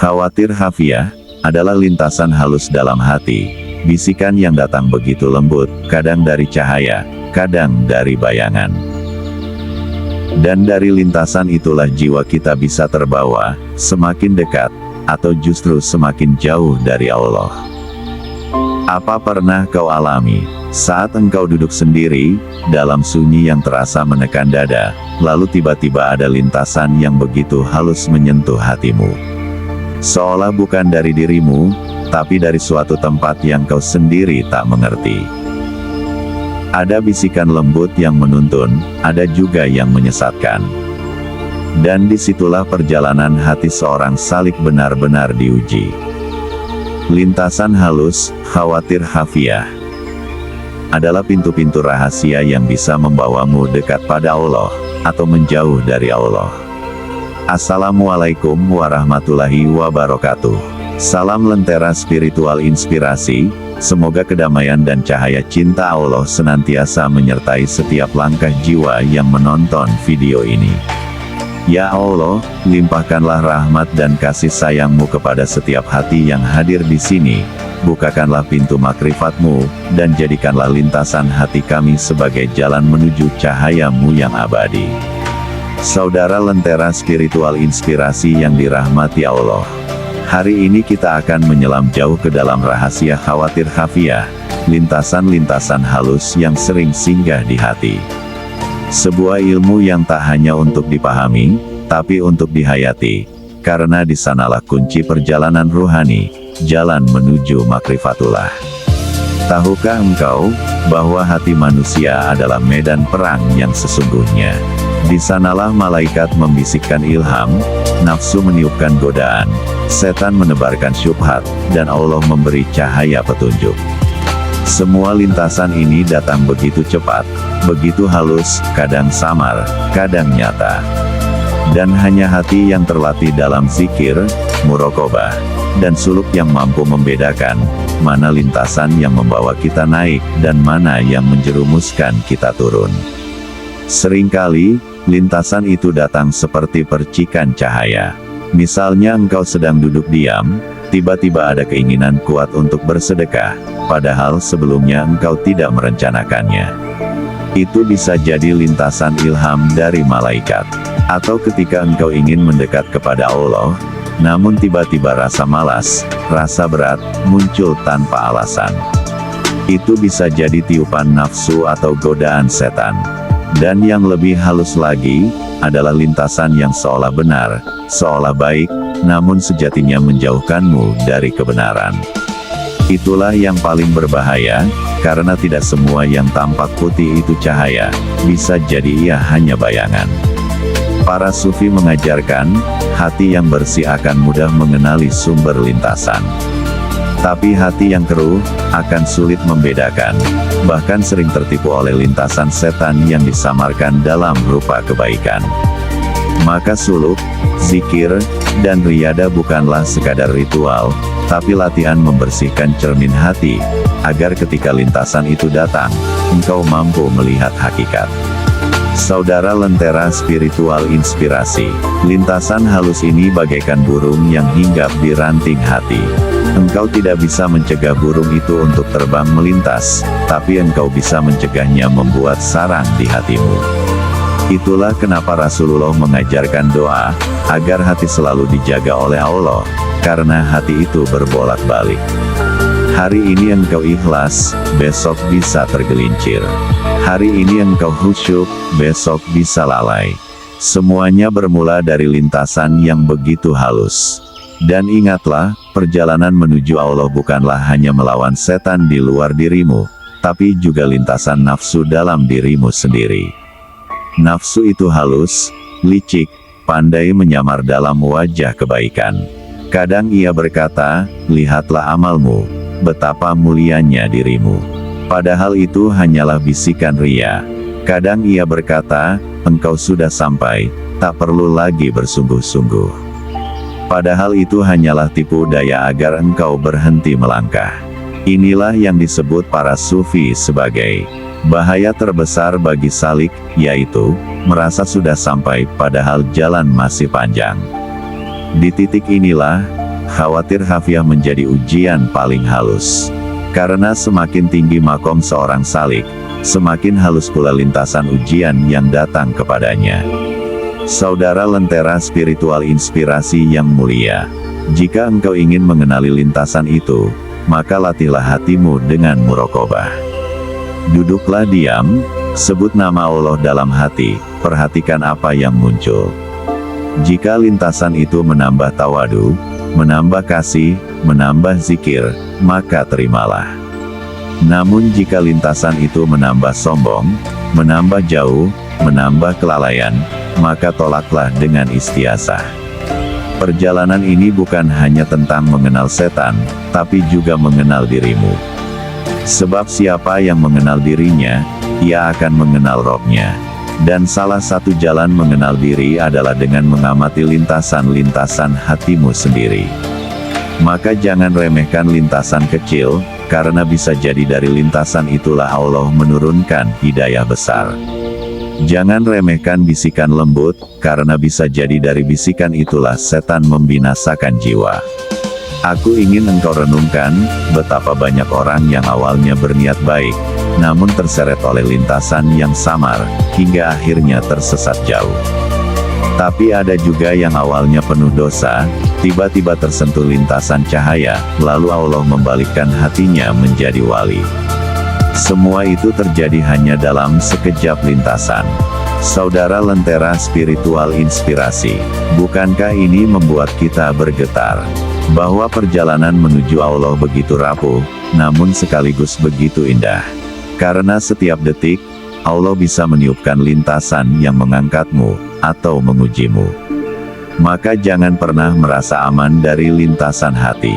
Khawatir Khafiah adalah lintasan halus dalam hati, bisikan yang datang begitu lembut, kadang dari cahaya, kadang dari bayangan. Dan dari lintasan itulah jiwa kita bisa terbawa, semakin dekat, atau justru semakin jauh dari Allah. Apa pernah kau alami, saat engkau duduk sendiri, dalam sunyi yang terasa menekan dada, lalu tiba-tiba ada lintasan yang begitu halus menyentuh hatimu? Seolah bukan dari dirimu, tapi dari suatu tempat yang kau sendiri tak mengerti. Ada bisikan lembut yang menuntun, ada juga yang menyesatkan. Dan disitulah perjalanan hati seorang salik benar-benar diuji. Lintasan halus, khawatir Khafiah, adalah pintu-pintu rahasia yang bisa membawamu dekat pada Allah, atau menjauh dari Allah. Assalamualaikum warahmatullahi wabarakatuh. Salam Lentera Spiritual Inspirasi, semoga kedamaian dan cahaya cinta Allah senantiasa menyertai setiap langkah jiwa yang menonton video ini. Ya Allah, limpahkanlah rahmat dan kasih sayang-Mu kepada setiap hati yang hadir di sini, bukakanlah pintu makrifat-Mu, dan jadikanlah lintasan hati kami sebagai jalan menuju cahaya-Mu yang abadi. Saudara Lentera Spiritual Inspirasi yang dirahmati Allah, hari ini kita akan menyelam jauh ke dalam rahasia khawatir Khafiah, lintasan-lintasan halus yang sering singgah di hati. Sebuah ilmu yang tak hanya untuk dipahami, tapi untuk dihayati, karena di sanalah kunci perjalanan ruhani, jalan menuju makrifatullah. Tahukah engkau, bahwa hati manusia adalah medan perang yang sesungguhnya? Di sanalah malaikat membisikkan ilham, nafsu meniupkan godaan, setan menebarkan syubhat, dan Allah memberi cahaya petunjuk. Semua lintasan ini datang begitu cepat, begitu halus, kadang samar, kadang nyata. Dan hanya hati yang terlatih dalam zikir, muraqabah, dan suluk yang mampu membedakan, mana lintasan yang membawa kita naik, dan mana yang menjerumuskan kita turun. Seringkali, lintasan itu datang seperti percikan cahaya. Misalnya engkau sedang duduk diam, tiba-tiba ada keinginan kuat untuk bersedekah, padahal sebelumnya engkau tidak merencanakannya. Itu bisa jadi lintasan ilham dari malaikat. Atau ketika engkau ingin mendekat kepada Allah, namun tiba-tiba rasa malas, rasa berat, muncul tanpa alasan. Itu bisa jadi tiupan nafsu atau godaan setan. Dan yang lebih halus lagi, adalah lintasan yang seolah benar, seolah baik, namun sejatinya menjauhkanmu dari kebenaran. Itulah yang paling berbahaya, karena tidak semua yang tampak putih itu cahaya, bisa jadi ia hanya bayangan. Para sufi mengajarkan, hati yang bersih akan mudah mengenali sumber lintasan. Tapi hati yang keruh, akan sulit membedakan, bahkan sering tertipu oleh lintasan setan yang disamarkan dalam rupa kebaikan. Maka suluk, zikir, dan riyada bukanlah sekadar ritual, tapi latihan membersihkan cermin hati, agar ketika lintasan itu datang, engkau mampu melihat hakikat. Saudara Lentera Spiritual Inspirasi, lintasan halus ini bagaikan burung yang hinggap di ranting hati. Engkau tidak bisa mencegah burung itu untuk terbang melintas, tapi engkau bisa mencegahnya membuat sarang di hatimu. Itulah kenapa Rasulullah mengajarkan doa, agar hati selalu dijaga oleh Allah, karena hati itu berbolak-balik. Hari ini engkau ikhlas, besok bisa tergelincir. Hari ini engkau khusyuk, besok bisa lalai. Semuanya bermula dari lintasan yang begitu halus. Dan ingatlah, perjalanan menuju Allah bukanlah hanya melawan setan di luar dirimu, tapi juga lintasan nafsu dalam dirimu sendiri. Nafsu itu halus, licik, pandai menyamar dalam wajah kebaikan. Kadang ia berkata, lihatlah amalmu, betapa mulianya dirimu. Padahal itu hanyalah bisikan ria. Kadang ia berkata, engkau sudah sampai, tak perlu lagi bersungguh-sungguh. Padahal itu hanyalah tipu daya agar engkau berhenti melangkah. Inilah yang disebut para sufi sebagai bahaya terbesar bagi salik, yaitu merasa sudah sampai padahal jalan masih panjang. Di titik inilah, khawatir hafiah menjadi ujian paling halus. Karena semakin tinggi makom seorang salik, semakin halus pula lintasan ujian yang datang kepadanya. Saudara Lentera Spiritual Inspirasi yang mulia, jika engkau ingin mengenali lintasan itu, maka latihlah hatimu dengan muraqabah. Duduklah diam, sebut nama Allah dalam hati, perhatikan apa yang muncul. Jika lintasan itu menambah tawadu, menambah kasih, menambah zikir, maka terimalah. Namun jika lintasan itu menambah sombong, menambah jauh, menambah kelalaian, maka tolaklah dengan istiazah. Perjalanan ini bukan hanya tentang mengenal setan, tapi juga mengenal dirimu. Sebab siapa yang mengenal dirinya, ia akan mengenal Robnya. Dan salah satu jalan mengenal diri adalah dengan mengamati lintasan-lintasan hatimu sendiri. Maka jangan remehkan lintasan kecil, karena bisa jadi dari lintasan itulah Allah menurunkan hidayah besar. Jangan remehkan bisikan lembut, karena bisa jadi dari bisikan itulah setan membinasakan jiwa. Aku ingin engkau renungkan, betapa banyak orang yang awalnya berniat baik, namun terseret oleh lintasan yang samar, hingga akhirnya tersesat jauh. Tapi ada juga yang awalnya penuh dosa, tiba-tiba tersentuh lintasan cahaya, lalu Allah membalikkan hatinya menjadi wali. Semua itu terjadi hanya dalam sekejap lintasan. Saudara Lentera Spiritual Inspirasi, bukankah ini membuat kita bergetar? Bahwa perjalanan menuju Allah begitu rapuh, namun sekaligus begitu indah. Karena setiap detik, Allah bisa meniupkan lintasan yang mengangkatmu, atau mengujimu. Maka jangan pernah merasa aman dari lintasan hati.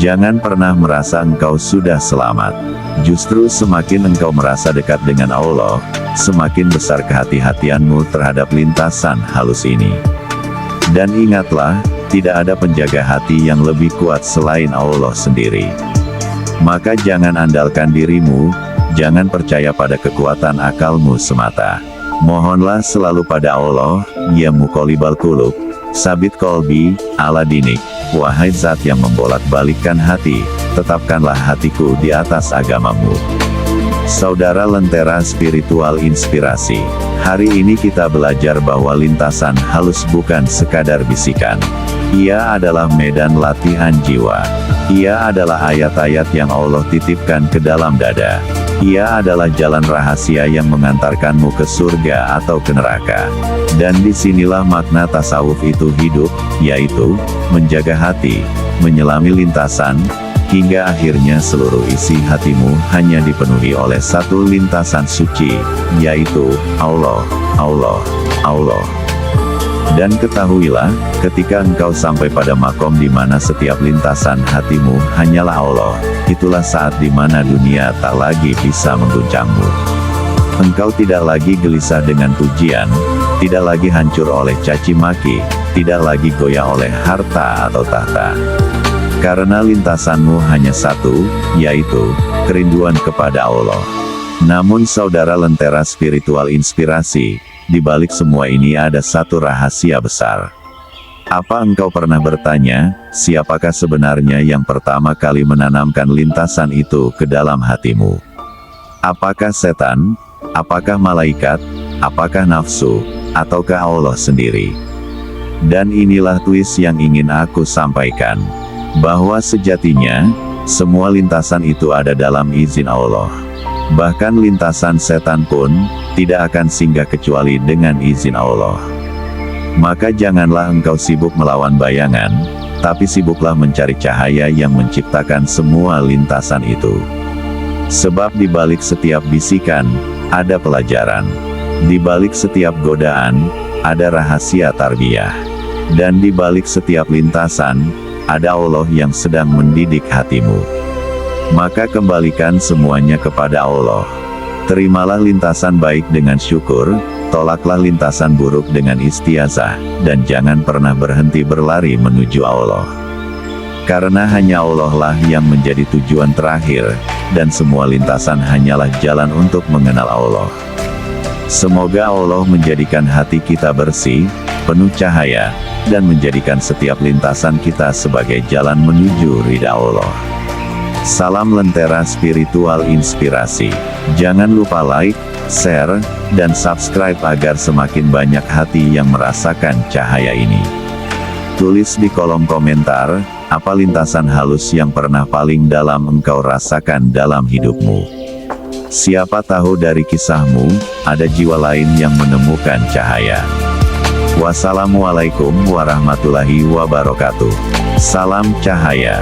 Jangan pernah merasa engkau sudah selamat. Justru semakin engkau merasa dekat dengan Allah, semakin besar kehati-hatianmu terhadap lintasan halus ini. Dan ingatlah, tidak ada penjaga hati yang lebih kuat selain Allah sendiri. Maka jangan andalkan dirimu, jangan percaya pada kekuatan akalmu semata. Mohonlah selalu pada Allah, ya muqallibal qulub, sabit qalbi, ala dinik. Wahai zat yang membolak-balikkan hati, tetapkanlah hatiku di atas agamamu. Saudara Lentera Spiritual Inspirasi, hari ini kita belajar bahwa lintasan halus bukan sekadar bisikan. Ia adalah medan latihan jiwa. Ia adalah ayat-ayat yang Allah titipkan ke dalam dada. Ia adalah jalan rahasia yang mengantarkanmu ke surga atau ke neraka. Dan disinilah makna tasawuf itu hidup, yaitu, menjaga hati, menyelami lintasan, hingga akhirnya seluruh isi hatimu hanya dipenuhi oleh satu lintasan suci, yaitu, Allah, Allah, Allah. Dan ketahuilah, ketika engkau sampai pada makom di mana setiap lintasan hatimu hanyalah Allah, itulah saat di mana dunia tak lagi bisa mengguncangmu. Engkau tidak lagi gelisah dengan pujian, tidak lagi hancur oleh caci maki, tidak lagi goyah oleh harta atau tahta. Karena lintasanmu hanya satu, yaitu, kerinduan kepada Allah. Namun saudara Lentera Spiritual Inspirasi, di balik semua ini ada satu rahasia besar. Apa engkau pernah bertanya, siapakah sebenarnya yang pertama kali menanamkan lintasan itu ke dalam hatimu? Apakah setan? Apakah malaikat? Apakah nafsu? Ataukah Allah sendiri? Dan inilah twist yang ingin aku sampaikan. Bahwa sejatinya, semua lintasan itu ada dalam izin Allah. Bahkan lintasan setan pun, tidak akan singgah kecuali dengan izin Allah. Maka janganlah engkau sibuk melawan bayangan, tapi sibuklah mencari cahaya yang menciptakan semua lintasan itu. Sebab di balik setiap bisikan, ada pelajaran. Di balik setiap godaan, ada rahasia tarbiyah. Dan di balik setiap lintasan, ada Allah yang sedang mendidik hatimu. Maka kembalikan semuanya kepada Allah. Terimalah lintasan baik dengan syukur, tolaklah lintasan buruk dengan istiazah, dan jangan pernah berhenti berlari menuju Allah. Karena hanya Allah lah yang menjadi tujuan terakhir, dan semua lintasan hanyalah jalan untuk mengenal Allah. Semoga Allah menjadikan hati kita bersih, penuh cahaya, dan menjadikan setiap lintasan kita sebagai jalan menuju ridha Allah. Salam Lentera Spiritual Inspirasi. Jangan lupa like, share, dan subscribe agar semakin banyak hati yang merasakan cahaya ini. Tulis di kolom komentar, apa lintasan halus yang pernah paling dalam engkau rasakan dalam hidupmu. Siapa tahu dari kisahmu, ada jiwa lain yang menemukan cahaya. Wassalamualaikum warahmatullahi wabarakatuh. Salam cahaya.